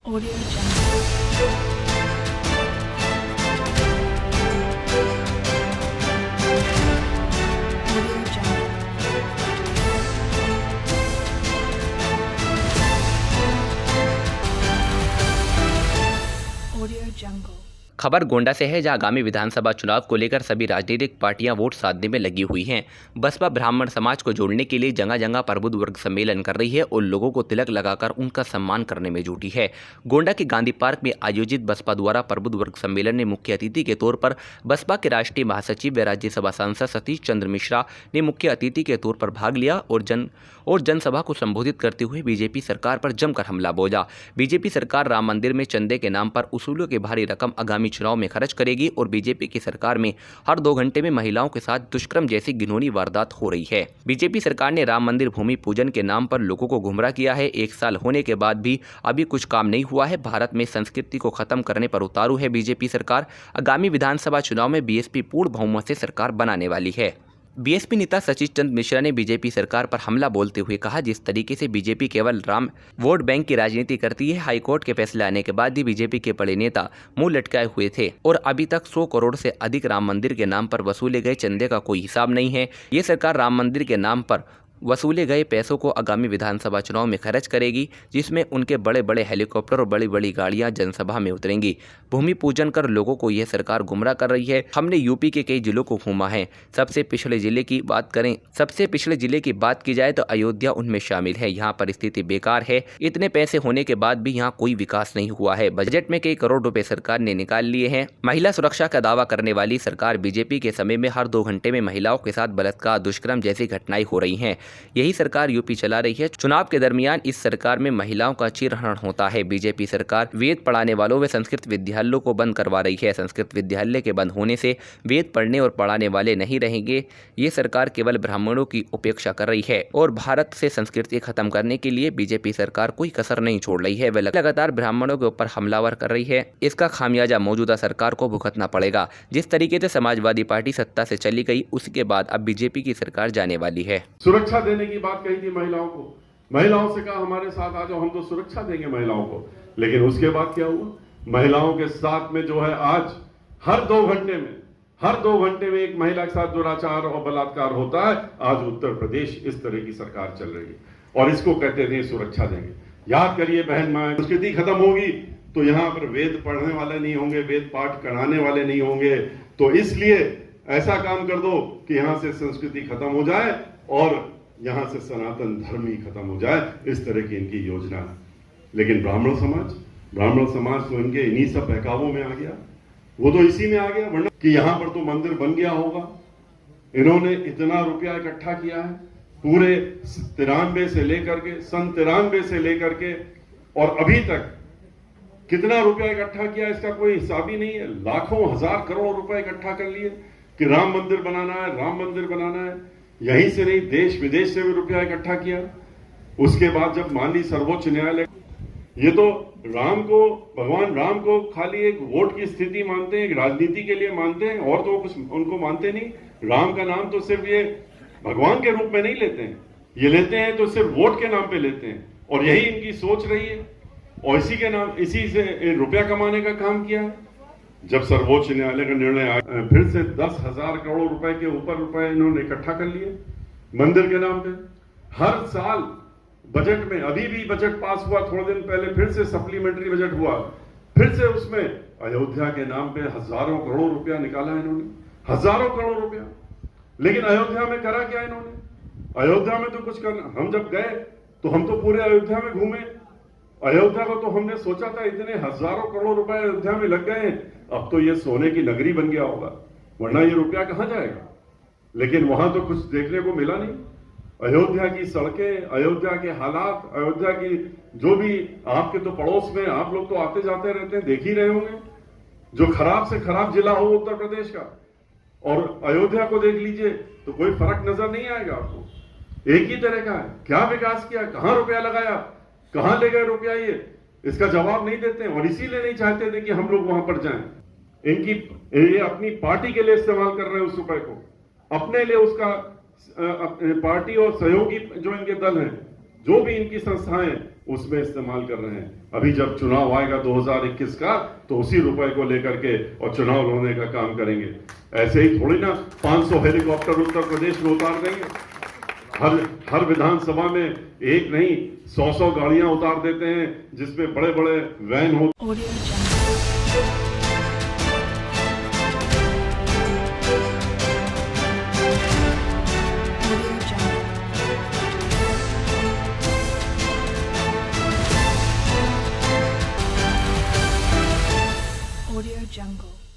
Audio Jungle. Audio Jungle. Audio Jungle. खबर गोंडा से है, जहां आगामी विधानसभा चुनाव को लेकर सभी राजनीतिक पार्टियां वोट साधने में लगी हुई हैं। बसपा ब्राह्मण समाज को जोड़ने के लिए जगह जगह प्रबुद्ध वर्ग सम्मेलन कर रही है और लोगों को तिलक लगाकर उनका सम्मान करने में जुटी है। गोंडा के गांधी पार्क में आयोजित बसपा द्वारा प्रबुद्ध वर्ग सम्मेलन में मुख्य अतिथि के तौर पर बसपा के राष्ट्रीय महासचिव व राज्यसभा सांसद सतीश चंद्र मिश्रा ने मुख्य अतिथि के तौर पर भाग लिया और जनसभा को संबोधित करते हुए बीजेपी सरकार पर जमकर हमला बोला। बीजेपी सरकार राम मंदिर में चंदे के नाम पर उसूलों की भारी रकम आगामी चुनाव में खर्च करेगी और बीजेपी की सरकार में हर 2 घंटे में महिलाओं के साथ दुष्कर्म जैसी घिनौनी वारदात हो रही है। बीजेपी सरकार ने राम मंदिर भूमि पूजन के नाम पर लोगों को गुमराह किया है। 1 साल होने के बाद भी अभी कुछ काम नहीं हुआ है। भारत में संस्कृति को खत्म करने पर उतारू है बीजेपी सरकार। आगामी विधानसभा चुनाव में बीएसपी पूर्ण बहुमत से सरकार बनाने वाली है। बीएसपी नेता सतीश चंद्र मिश्रा ने बीजेपी सरकार पर हमला बोलते हुए कहा, जिस तरीके से बीजेपी केवल राम वोट बैंक की राजनीति करती है। हाईकोर्ट के फैसले आने के बाद भी बीजेपी के बड़े नेता मुंह लटकाए हुए थे और अभी तक 100 करोड़ से अधिक राम मंदिर के नाम पर वसूले गए चंदे का कोई हिसाब नहीं है। ये सरकार राम मंदिर के नाम पर वसूले गए पैसों को आगामी विधानसभा चुनाव में खर्च करेगी, जिसमें उनके बड़े बड़े हेलीकॉप्टर और बड़ी बड़ी गाड़ियां जनसभा में उतरेंगी। भूमि पूजन कर लोगों को यह सरकार गुमराह कर रही है। हमने यूपी के कई जिलों को घूमा है। सबसे पिछड़े जिले की बात की जाए तो अयोध्या उनमें शामिल है। यहाँ पर स्थिति बेकार है। इतने पैसे होने के बाद भी यहाँ कोई विकास नहीं हुआ है। बजट में कई करोड़ रुपए सरकार ने निकाल लिए हैं। महिला सुरक्षा का दावा करने वाली सरकार बीजेपी के समय में हर 2 घंटे में महिलाओं के साथ बलात्कार, दुष्कर्म जैसी घटनाएं हो रही हैं। यही सरकार यूपी चला रही है। चुनाव के दरमियान इस सरकार में महिलाओं का चीरहरण होता है। बीजेपी सरकार वेद पढ़ाने वालों व संस्कृत विद्यालयों को बंद करवा रही है। संस्कृत विद्यालय के बंद होने से वेद पढ़ने और पढ़ाने वाले नहीं रहेंगे। ये सरकार केवल ब्राह्मणों की उपेक्षा कर रही है और भारत से संस्कृति खत्म करने के लिए बीजेपी सरकार कोई कसर नहीं छोड़ रही है। वह लगातार ब्राह्मणों के ऊपर हमलावर कर रही है। इसका खामियाजा मौजूदा सरकार को भुगतना पड़ेगा। जिस तरीके से समाजवादी पार्टी सत्ता से चली गई, उसके बाद अब बीजेपी की सरकार जाने वाली है। सुरक्षा देने की बात कही थी महिलाओं को। महिलाओं से कहा हमारे साथ आ जाओ, हम तो सुरक्षा देंगे महिलाओं को। लेकिन उसके बाद क्या हुआ? महिलाओं के साथ में जो है आज हर 2 घंटे में एक महिला के साथ दुराचार और बलात्कार होता है। आज उत्तर प्रदेश इस तरह की सरकार चल रही है और इसको कहते थे सुरक्षा देंगे। याद करिए बहन मां, संस्कृति खत्म होगी तो यहाँ पर वेद पढ़ने वाले नहीं होंगे, वेद पाठ कराने वाले नहीं होंगे। तो इसलिए ऐसा काम कर दो कि यहाँ से संस्कृति खत्म हो जाए और यहां से सनातन धर्म ही खत्म हो जाए। इस तरह की इनकी योजना है। लेकिन ब्राह्मण समाज तो इनके इन्हीं सब बहकावों में आ गया। वो तो इसी में आ गया, वरना कि यहां पर तो मंदिर बन गया होगा। इन्होंने इतना रुपया इकट्ठा किया है पूरे सन 93 से लेकर के और अभी तक कितना रुपया इकट्ठा किया इसका कोई हिसाब ही नहीं है। लाखों हजार करोड़ रुपए इकट्ठा कर लिए कि राम मंदिर बनाना है। यहीं से नहीं, देश विदेश से भी रुपया इकट्ठा किया। उसके बाद जब मान ली सर्वोच्च न्यायालय, ये तो भगवान राम को खाली एक वोट की स्थिति मानते हैं, एक राजनीति के लिए मानते हैं और तो कुछ उनको मानते नहीं। राम का नाम तो सिर्फ ये भगवान के रूप में नहीं लेते हैं, ये लेते हैं तो सिर्फ वोट के नाम पे लेते हैं। और यही इनकी सोच रही है और इसी से रुपया कमाने का काम किया है। जब सर्वोच्च न्यायालय का निर्णय आया, फिर से 10,000 करोड़ रुपए के ऊपर रुपए इन्होंने इकट्ठा कर लिए मंदिर के नाम पे। हर साल बजट में, अभी भी बजट पास हुआ थोड़े दिन पहले, फिर से सप्लीमेंट्री बजट हुआ, फिर से उसमें अयोध्या के नाम पे हजारों करोड़ रुपया निकाला इन्होंने, हजारों करोड़ रुपया। लेकिन अयोध्या में करा क्या इन्होंने? अयोध्या में तो कुछ करना, हम जब गए तो हम तो पूरे अयोध्या में घूमे। अयोध्या को तो हमने सोचा था इतने हजारों करोड़ रुपए अयोध्या में लग गए, अब तो ये सोने की नगरी बन गया होगा, वरना ये रुपया कहां जाएगा? लेकिन वहां तो कुछ देखने को मिला नहीं। अयोध्या की सड़कें, अयोध्या के हालात, अयोध्या की जो भी आपके तो पड़ोस में आप लोग तो आते जाते रहते हैं, देख ही रहे होंगे, जो खराब से खराब जिला हो उत्तर प्रदेश का, और अयोध्या को देख लीजिए तो कोई फर्क नजर नहीं आएगा आपको। एक ही तरह का है। क्या विकास किया, कहां रुपया लगाया, कहां ले गए रुपया, इसका जवाब नहीं देते हैं और इसीलिए नहीं चाहते थे कि हम लोग वहां पर जाएं। ये अपनी पार्टी के लिए इस्तेमाल कर रहे हैं उस रुपए को, अपने लिए उसका पार्टी और सहयोगी जो इनके दल हैं, जो भी इनकी संस्थाएं, उसमें इस्तेमाल कर रहे हैं। अभी जब चुनाव आएगा 2021 का, तो उसी रुपए को लेकर के और चुनाव लड़ने का काम करेंगे। ऐसे ही थोड़ी ना 500 हेलीकॉप्टर उत्तर प्रदेश में उतार देंगे। हर विधानसभा में एक नहीं 100 गाड़ियां उतार देते हैं, जिसमें बड़े बड़े वैन हो। Audio Jungle.